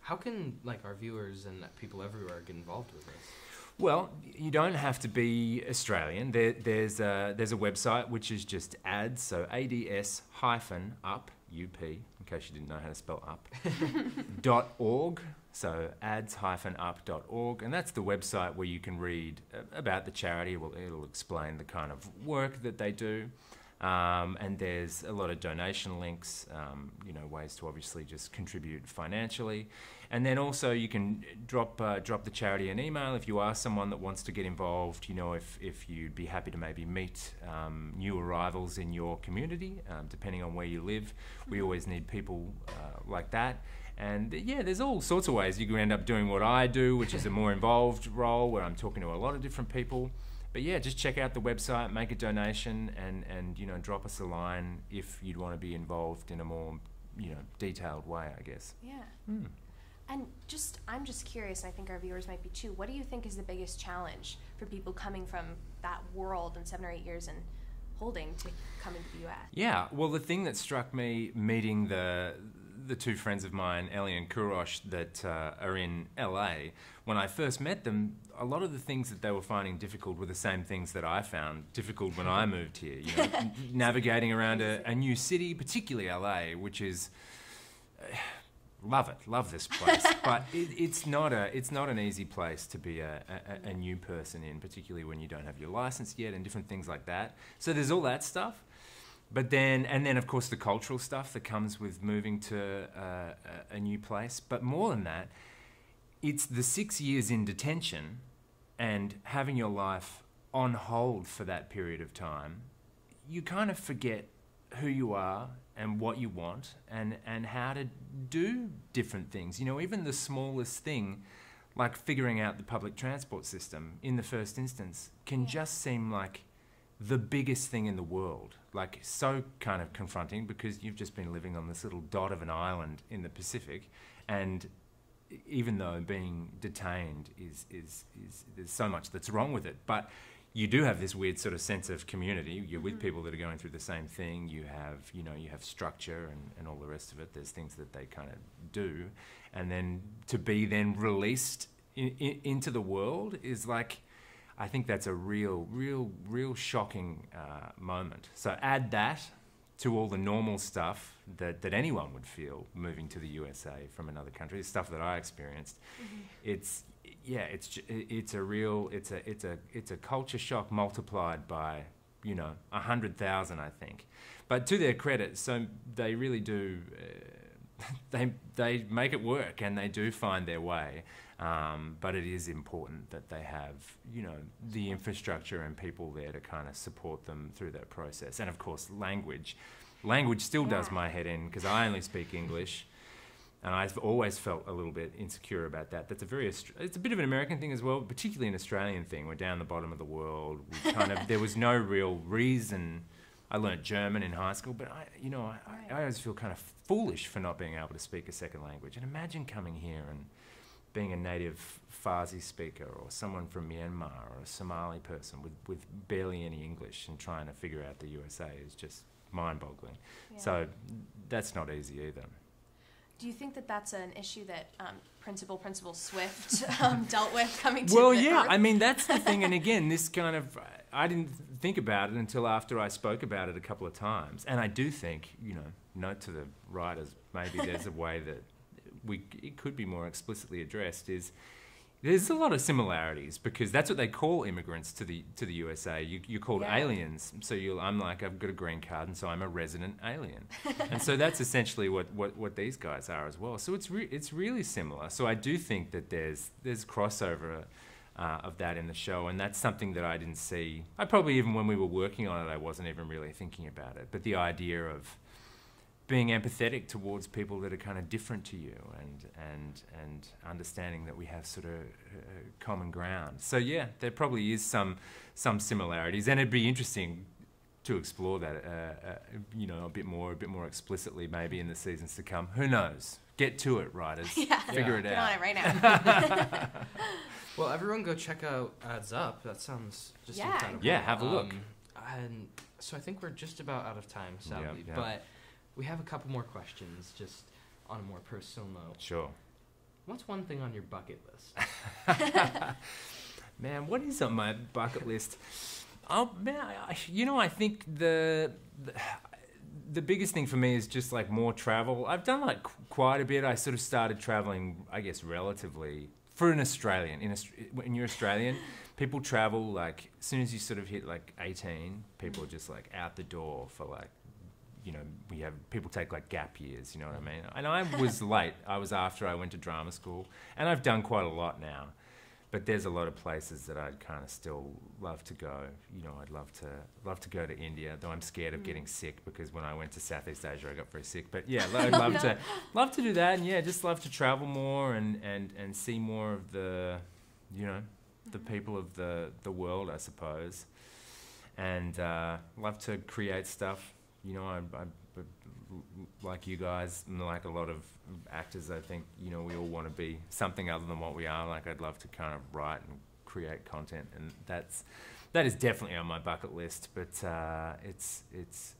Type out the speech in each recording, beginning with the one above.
How can our viewers and people everywhere get involved with this? Well, you don't have to be Australian. There's a website which is just ads, so ads hyphen up, UP, in case you didn't know how to spell up, .org, so ads-up.org, and that's the website where you can read about the charity. It'll explain the kind of work that they do. And there's a lot of donation links, ways to obviously just contribute financially. And then also you can drop the charity an email if you are someone that wants to get involved, if you'd be happy to maybe meet new arrivals in your community, depending on where you live. We always need people like that. And there's all sorts of ways you can end up doing what I do, which is a more involved role where I'm talking to a lot of different people. But just check out the website, make a donation, and drop us a line if you'd want to be involved in a more detailed way, I guess. Yeah. And I'm just curious, and I think our viewers might be too. What do you think is the biggest challenge for people coming from that world in 7 or 8 years and holding to coming to the U.S.? Yeah. Well, the thing that struck me meeting the two friends of mine, Ellie and Kurosh, that are in LA, when I first met them, a lot of the things that they were finding difficult were the same things that I found difficult when I moved here. Navigating around a new city, particularly LA, which is love this place, but it's not an easy place to be a new person in, particularly when you don't have your license yet and different things like that. So there's all that stuff. But then of course the cultural stuff that comes with moving to a new place. But more than that, it's the 6 years in detention and having your life on hold for that period of time. You kind of forget who you are and what you want and how to do different things. Even the smallest thing, like figuring out the public transport system in the first instance, can just seem like the biggest thing in the world, like so kind of confronting because you've just been living on this little dot of an island in the Pacific, and even though being detained is there's so much that's wrong with it, but you do have this weird sort of sense of community. You're with people that are going through the same thing. You have structure and all the rest of it. There's things that they kind of do, and then to be then released into the world is like, I think that's a real shocking moment. So add that to all the normal stuff that anyone would feel moving to the USA from another country, the stuff that I experienced. It's a culture shock multiplied by 100,000, I think. But to their credit, so they really do. They make it work and they do find their way. But it is important that they have, the infrastructure and people there to kind of support them through that process. And of course, language. Language still does my head in because I only speak English, and I've always felt a little bit insecure about that. It's a bit of an American thing as well, particularly an Australian thing. We're down the bottom of the world. There was no real reason. I learnt German in high school, but I always feel kind of foolish for not being able to speak a second language. And imagine coming here and being a native Farsi speaker or someone from Myanmar or a Somali person with barely any English and trying to figure out the USA is just mind-boggling. Yeah. So that's not easy either. Do you think that that's an issue that Principal Swift dealt with coming to Well, the yeah, Earth? I mean, that's the thing. And again, this kind of, I didn't think about it until after I spoke about it a couple of times. And I do think, note to the writers, maybe there's a way that it could be more explicitly addressed, is there's a lot of similarities because that's what they call immigrants to the USA. You're called aliens. So I'm like, I've got a green card, and so I'm a resident alien. And so that's essentially what these guys are as well. So it's really similar. So I do think that there's crossover of that in the show, and that's something that I didn't see. I probably, even when we were working on it, I wasn't even really thinking about it. But the idea of being empathetic towards people that are kind of different to you and understanding that we have sort of common ground. So yeah, there probably is some similarities, and it'd be interesting to explore that a bit more explicitly maybe in the seasons to come. Who knows? Get to it, writers. Figure it out. Get on it right now. Well, everyone go check out Ads Up. That sounds just incredible. Yeah, have a look. And so I think we're just about out of time, sadly. But we have a couple more questions just on a more personal note. Sure. What's one thing on your bucket list? Man, what is on my bucket list? Oh man, I think the biggest thing for me is just like more travel. I've done like quite a bit. I sort of started traveling, I guess, relatively for an Australian. When you're Australian, people travel like as soon as you sort of hit like 18, people are just like out the door for like, we have people take like gap years. You know what I mean? And I was late. I was after I went to drama school, and I've done quite a lot now. But there's a lot of places that I'd kind of still love to go. I'd love to go to India, though I'm scared of getting sick because when I went to Southeast Asia, I got very sick. But yeah, I'd love to do that, and yeah, just love to travel more and see more of the people of the world, I suppose, and love to create stuff. I like you guys and like a lot of actors, I think, we all want to be something other than what we are. Like, I'd love to kind of write and create content, and that is definitely on my bucket list, but it's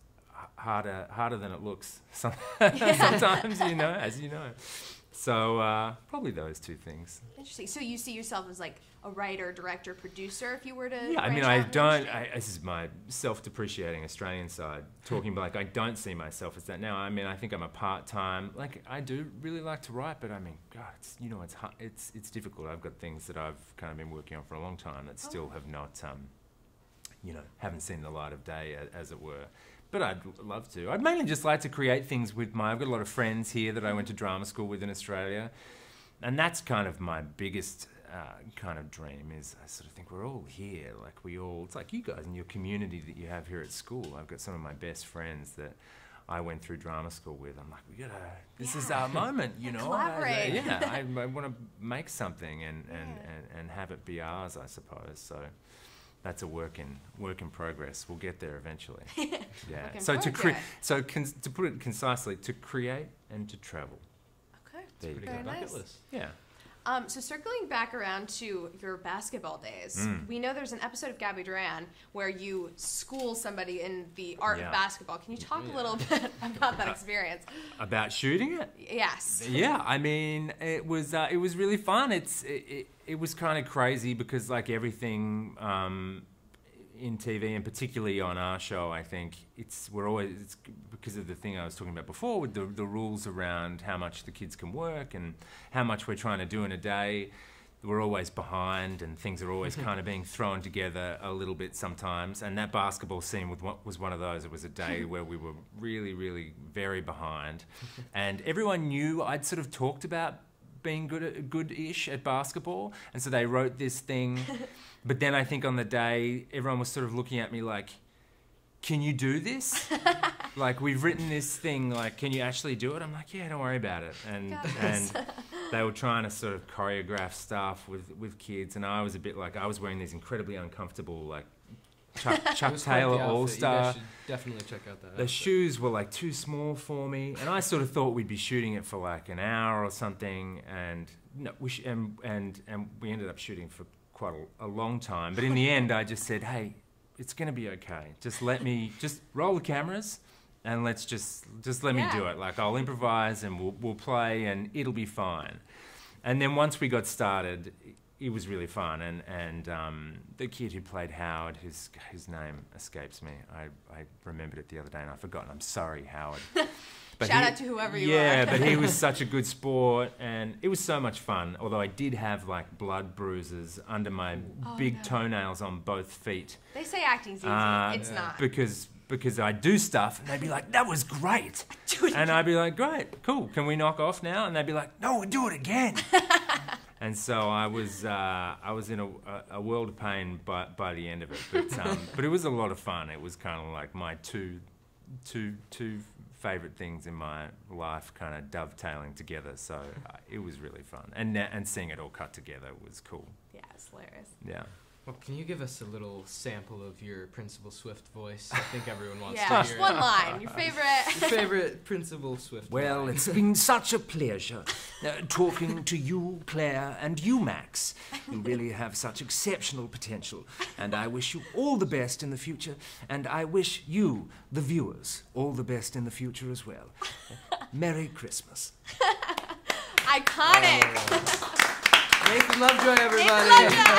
harder than it looks sometimes, as you know. So probably those two things. Interesting. So you see yourself as like a writer, director, producer if you were to... Yeah, I mean, this is my self-depreciating Australian side talking, but like I don't see myself as that now. I mean, I think I'm a part-time... Like, I do really like to write, but I mean, God, it's difficult. I've got things that I've kind of been working on for a long time that still have not, haven't seen the light of day, as it were. But I'd love to. I'd mainly just like to create things with I've got a lot of friends here that I went to drama school with in Australia. And that's kind of my biggest kind of dream is I sort of think we're all here. Like it's like you guys and your community that you have here at school. I've got some of my best friends that I went through drama school with. I'm like, this is our moment, Collaborate. I want to make something and have it be ours, I suppose. So that's a work in progress. We'll get there eventually. Yeah. So to put it concisely, to create and to travel. Okay. There you go. Very nice. Bucket list. Yeah. So circling back around to your basketball days, we know there's an episode of Gabby Duran where you school somebody in the art of basketball. Can you talk a little bit about that experience? About shooting it? Yes. Yeah, I mean, it was really fun. It was kind of crazy because like everything in TV and particularly on our show, I think it's because of the thing I was talking about before with the rules around how much the kids can work and how much we're trying to do in a day. We're always behind and things are always kind of being thrown together a little bit sometimes. And that basketball scene was one of those. It was a day where we were really, really very behind. And everyone knew I'd sort of talked about being good-ish at basketball. And so they wrote this thing. But then I think on the day, everyone was sort of looking at me like, can you do this? Like, we've written this thing, like, can you actually do it? I'm like, yeah, don't worry about it. And they were trying to sort of choreograph stuff with kids. And I was a bit like, I was wearing these incredibly uncomfortable, like, Chuck Taylor All-Star. You guys should definitely check out that. The shoes were like too small for me. And I sort of thought we'd be shooting it for like an hour or something. And no, we ended up shooting for quite a long time. But in the end, I just said, hey, it's going to be okay. Just roll the cameras and let's just let me do it. Like, I'll improvise and we'll play and it'll be fine. And then once we got started, it was really fun. And the kid who played Howard, his name escapes me. I remembered it the other day and I've forgotten. I'm sorry, Howard. But Shout out to whoever you are. Yeah, but he was such a good sport, and it was so much fun. Although I did have like blood bruises under my big toenails on both feet. They say acting's easy. It's not. Because I do stuff, and they'd be like, "That was great," and I'd be like, "Great, cool. Can we knock off now?" And they'd be like, "No, we'll do it again." And so I was in a world of pain by the end of it, but it was a lot of fun. It was kind of like my two favorite things in my life kind of dovetailing together, so it was really fun, and seeing it all cut together was cool. Yeah, it's hilarious. Yeah. Well, can you give us a little sample of your Principal Swift voice? I think everyone wants to Yeah, hear one line. Your favorite. Your favorite Principal Swift Well, line. it's been such a pleasure talking to you, Claire, and you, Max. You really have such exceptional potential, and I wish you all the best in the future, and I wish you, the viewers, all the best in the future as well. Merry Christmas. Iconic. Nathan Lovejoy, everybody. Nathan Lovejoy.